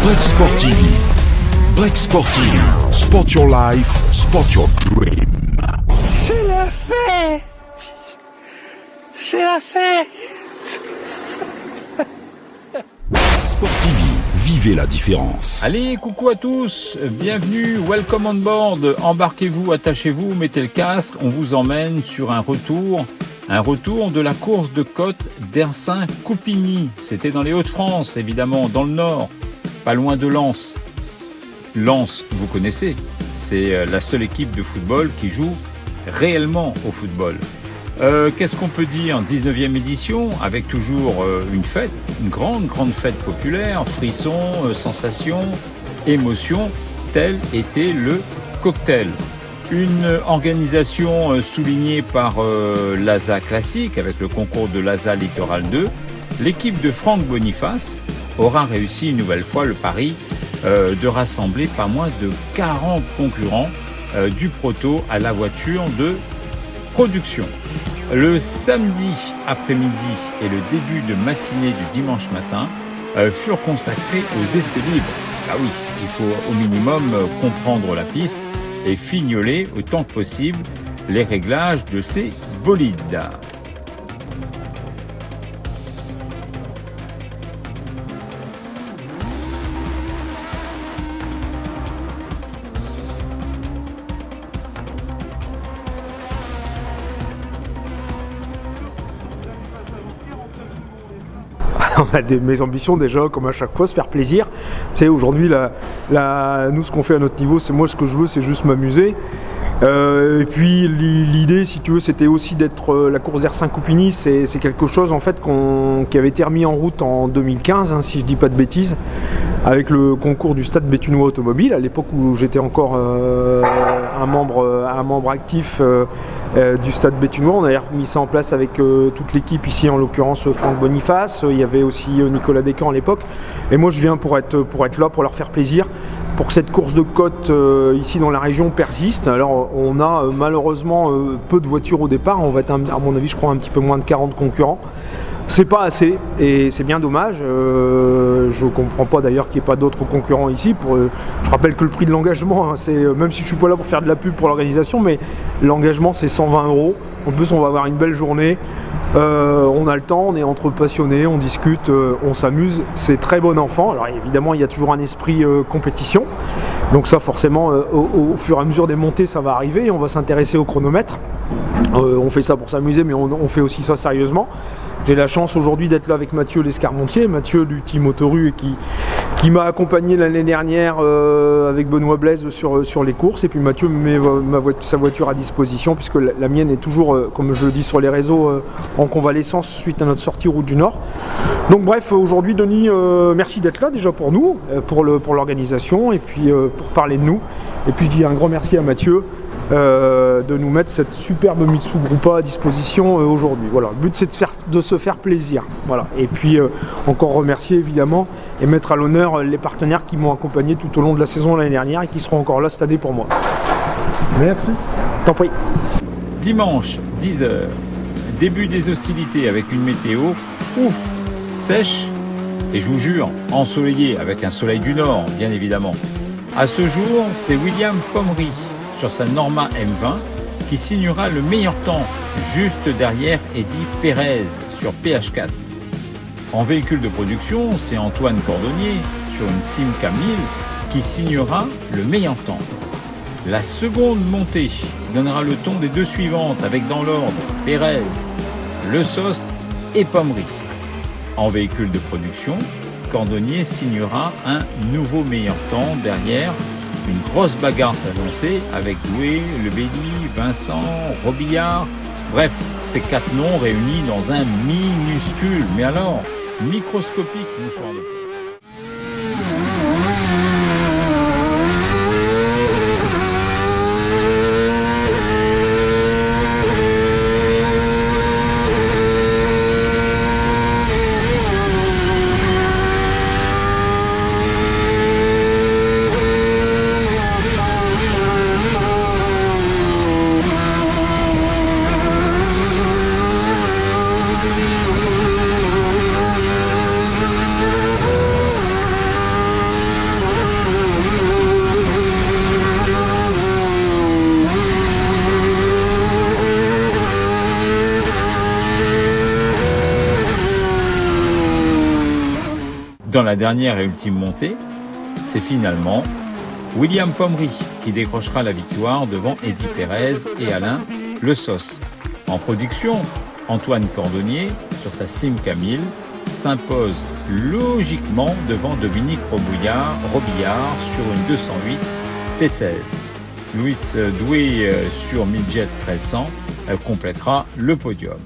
Brexport TV. Brexport TV. Sport your life, sport your dream. C'est la fête. C'est la fête. Sport TV. Vivez la différence. Allez, coucou à tous, bienvenue, welcome on board, embarquez-vous, attachez-vous, mettez le casque, on vous emmène sur un retour de la course de côte d'Ersin-Coupigny. C'était dans les Hauts-de-France, évidemment, dans le Nord, pas loin de Lens. Lens, vous connaissez, c'est la seule équipe de football qui joue réellement au football. Qu'est-ce qu'on peut dire? 19e édition, avec toujours une fête, une grande fête populaire, frissons, sensations, émotions, tel était le cocktail. Une organisation soulignée par l'ASA Classique, avec le concours de l'ASA Littoral 2. L'équipe de Franck Boniface aura réussi une nouvelle fois le pari de rassembler pas moins de 40 concurrents du proto à la voiture de production. Le samedi après-midi et le début de matinée du dimanche matin furent consacrés aux essais libres. Ah oui, il faut au minimum comprendre la piste et fignoler autant que possible les réglages de ces bolides. On a mes ambitions déjà, comme à chaque fois, se faire plaisir. Tu sais, aujourd'hui, nous, ce qu'on fait à notre niveau, c'est moi, ce que je veux, c'est juste m'amuser. Et puis l'idée, si tu veux, c'était aussi d'être la course d'Ersin-Coupigny. C'est quelque chose en fait qui avait été remis en route en 2015, si je dis pas de bêtises, avec le concours du Stade Béthunois Automobile, à l'époque où j'étais encore un membre actif du Stade Béthunois. On avait remis ça en place avec toute l'équipe ici, en l'occurrence Franck Boniface. Il y avait aussi Nicolas Descamps à l'époque. Et moi, je viens pour être là, pour leur faire plaisir, pour que cette course de côte ici dans la région persiste. Alors on a malheureusement peu de voitures au départ, on va être à mon avis je crois un petit peu moins de 40 concurrents. C'est pas assez et c'est bien dommage. Je comprends pas d'ailleurs qu'il n'y ait pas d'autres concurrents ici. Je rappelle que le prix de l'engagement, c'est même si je suis pas là pour faire de la pub pour l'organisation, mais l'engagement c'est 120 €. En plus on va avoir une belle journée. On a le temps, on est entre passionnés, on discute, on s'amuse, c'est très bon enfant. Alors évidemment il y a toujours un esprit compétition, donc ça forcément au fur et à mesure des montées ça va arriver et on va s'intéresser au chronomètre. On fait ça pour s'amuser mais on fait aussi ça sérieusement. J'ai la chance aujourd'hui d'être là avec Mathieu Lescarmontier, Mathieu du team Autoru qui m'a accompagné l'année dernière avec Benoît Blaise sur les courses. Et puis Mathieu met sa voiture à disposition puisque la mienne est toujours, comme je le dis sur les réseaux, en convalescence suite à notre sortie route du Nord. Donc bref, aujourd'hui Denis, merci d'être là déjà pour nous, pour l'organisation et puis pour parler de nous. Et puis je dis un grand merci à Mathieu de nous mettre cette superbe Mitsu Groupa à disposition aujourd'hui. Voilà, le but c'est de se faire plaisir. Voilà. Et puis encore remercier évidemment et mettre à l'honneur les partenaires qui m'ont accompagné tout au long de la saison l'année dernière et qui seront encore là cette année pour moi. Merci. T'en prie. Dimanche, 10h, début des hostilités avec une météo ouf, sèche et je vous jure, ensoleillée avec un soleil du Nord, bien évidemment. À ce jour, c'est William Pommery sur sa Norma M20 qui signera le meilleur temps juste derrière Eddy Pérez sur PH4. En véhicule de production, c'est Antoine Cordonnier sur une Simca 1000 qui signera le meilleur temps. La seconde montée donnera le ton des deux suivantes avec dans l'ordre Pérez, Le Sos et Pommery. En véhicule de production, Cordonnier signera un nouveau meilleur temps derrière. Une grosse bagarre s'annonçait avec Doué, Lebelli, Vincent, Robillard. Bref, ces 4 noms réunis dans un minuscule, mais alors microscopique mouchoir de poche. Dans la dernière et ultime montée, c'est finalement William Pommery qui décrochera la victoire devant Eddie Pérez et Alain Le Sos. En production, Antoine Cordonnier, sur sa Simca 1000, s'impose logiquement devant Dominique Robillard sur une 208 T16. Louis Doué sur Midget 1300 complétera le podium.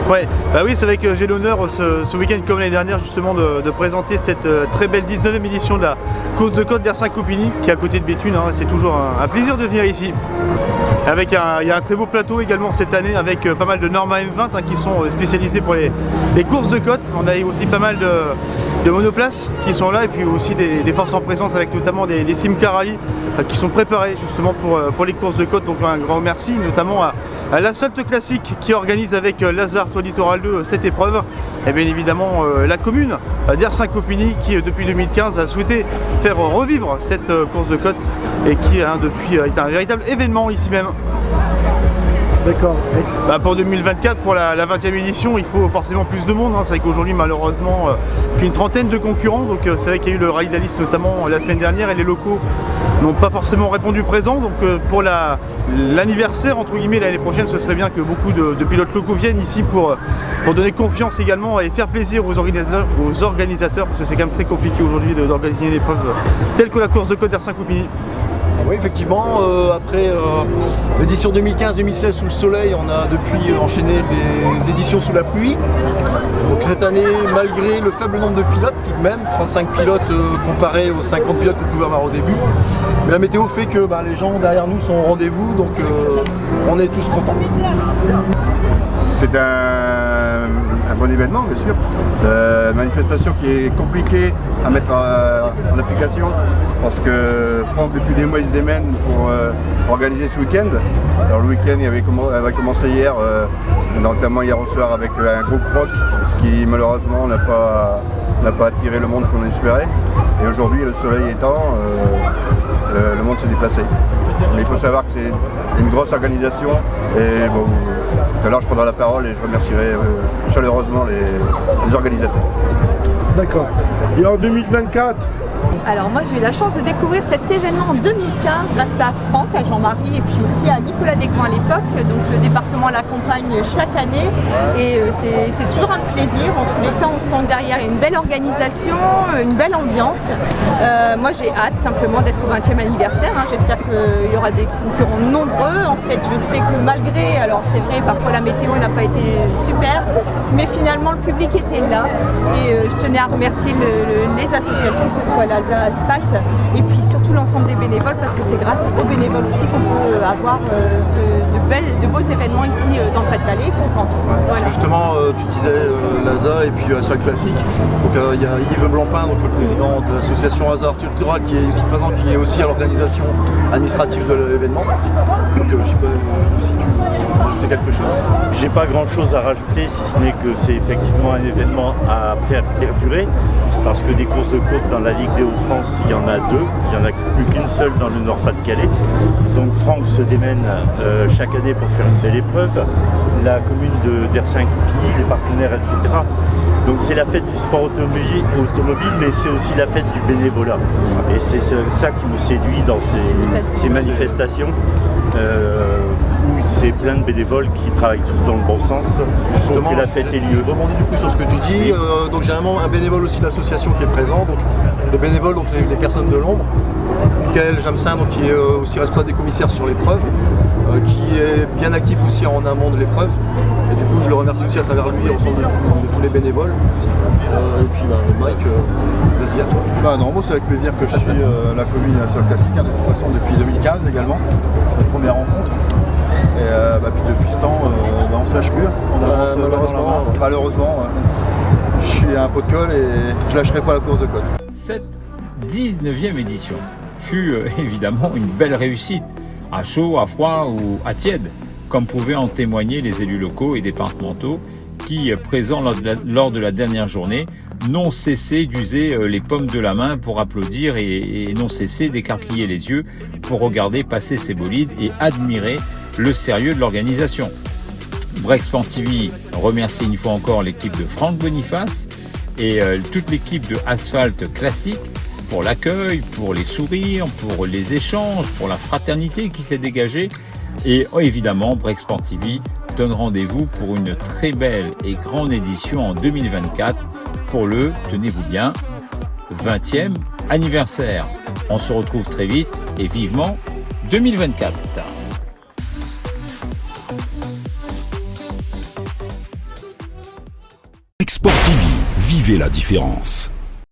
Ouais, bah oui, c'est vrai que j'ai l'honneur ce week-end comme l'année dernière justement de présenter cette très belle 19e édition de la course de côte d'Ersin-Coupigny qui est à côté de Béthune, hein. C'est toujours un plaisir de venir ici. Il y a un très beau plateau également cette année avec pas mal de Norma M20 hein, qui sont spécialisés pour les courses de côte. On a aussi pas mal de monoplaces qui sont là et puis aussi des forces en présence avec notamment des Simca Rally qui sont préparés justement pour les courses de côte. Donc un grand merci notamment à l'Asphalte Classique qui organise avec Lazare Tour Littoral 2 cette épreuve. Et bien évidemment la commune d'Ersin-Coupigny qui depuis 2015 a souhaité faire revivre cette course de côte et qui depuis est un véritable événement ici même. D'accord. Bah pour 2024, pour la 20e édition, il faut forcément plus de monde. Hein. C'est vrai qu'aujourd'hui, malheureusement, qu'une trentaine de concurrents. Donc c'est vrai qu'il y a eu le Rallye de la Liste notamment la semaine dernière et les locaux n'ont pas forcément répondu présent. Donc pour l'anniversaire, entre guillemets, l'année prochaine, ce serait bien que beaucoup de pilotes locaux viennent ici pour donner confiance également et faire plaisir aux organisateurs parce que c'est quand même très compliqué aujourd'hui d'organiser une épreuve telle que la course de côte d'Ersin-Coupigny. Oui, effectivement, après l'édition 2015-2016 sous le soleil, on a depuis enchaîné les éditions sous la pluie. Donc cette année, malgré le faible nombre de pilotes, tout de même, 35 pilotes comparé aux 50 pilotes qu'on pouvait avoir au début. Mais la météo fait que les gens derrière nous sont au rendez-vous, donc on est tous contents. C'est un bon événement, bien sûr. Manifestation qui est compliquée à mettre en application parce que Franck, depuis des mois, il se démène pour organiser ce week-end. Alors le week-end, il avait commencé hier, notamment hier au soir, avec un groupe rock qui malheureusement n'a pas attiré le monde qu'on espérait. Et aujourd'hui, le soleil étant, le monde s'est déplacé. Mais il faut savoir que c'est une grosse organisation et bon, tout à l'heure je prendrai la parole et je remercierai chaleureusement les organisateurs. D'accord. Et en 2024 ? Alors moi j'ai eu la chance de découvrir cet événement en 2015 grâce à Franck, à Jean-Marie et puis aussi à Nicolas Descoings à l'époque. Donc le département l'accompagne chaque année et c'est toujours un plaisir. En tous les cas on sent que derrière il y a une belle organisation, une belle ambiance. Moi j'ai hâte simplement d'être au 20e anniversaire. Hein. J'espère qu'il y aura des concurrents nombreux. En fait je sais que malgré, alors c'est vrai parfois la météo n'a pas été super, mais finalement le public était là et je tenais à remercier les associations, que ce soit Lazare, Asphalte et puis surtout l'ensemble des bénévoles parce que c'est grâce aux bénévoles aussi qu'on peut avoir de beaux événements ici dans le Pas-de-Calais sur le canton. Voilà. Justement, tu disais Lazare et puis Asphalte Classique. Donc il y a Yves Blancpain, donc le président de l'association Hasard Cultural qui est aussi présent, qui est aussi à l'organisation administrative de l'événement. Donc je sais pas si tu veux rajouter quelque chose. J'ai pas grand chose à rajouter si ce n'est que c'est effectivement un événement à faire perdurer parce que des courses de côte dans la Ligue des Hauts-de-France, il y en a deux, il n'y en a plus qu'une seule dans le Nord-Pas-de-Calais. Donc Franck se démène chaque année pour faire une belle épreuve, la commune d'Ersin-Coupigny, les partenaires, etc. Donc c'est la fête du sport automobile, mais c'est aussi la fête du bénévolat. Et c'est ça qui me séduit dans ces manifestations. Où c'est plein de bénévoles qui travaillent tous dans le bon sens pour que la fête ait lieu. Je rebondis du coup sur ce que tu dis. Donc j'ai un bénévole aussi de l'association qui est présent. Donc le bénévole, donc les personnes de l'ombre. Michael Jamsin, donc, qui est aussi responsable des commissaires sur l'épreuve, qui est bien actif aussi en amont de l'épreuve. Et du coup je le remercie aussi à travers lui ensemble de tous les bénévoles. Et puis Mike, vas-y à toi. Non, moi c'est avec plaisir que je suis la commune Asphalte Classique, de toute façon depuis 2015 également, notre première rencontre. Et puis depuis ce temps, on ne se lâche plus, on avance malheureusement, je suis un pot de colle et je lâcherai pas la course de côte. Cette 19e édition fut évidemment une belle réussite, à chaud, à froid ou à tiède, comme pouvaient en témoigner les élus locaux et départementaux qui, présents lors de la dernière journée, n'ont cessé d'user les paumes de la main pour applaudir et n'ont cessé d'écarquiller les yeux pour regarder passer ces bolides et admirer le sérieux de l'organisation. Brexport TV remercie une fois encore l'équipe de Franck Boniface et toute l'équipe de Asphalte Classique pour l'accueil, pour les sourires, pour les échanges, pour la fraternité qui s'est dégagée. Et évidemment, Brexport TV donne rendez-vous pour une très belle et grande édition en 2024 pour le, tenez-vous bien, 20e anniversaire. On se retrouve très vite et vivement 2024. Vivez la différence.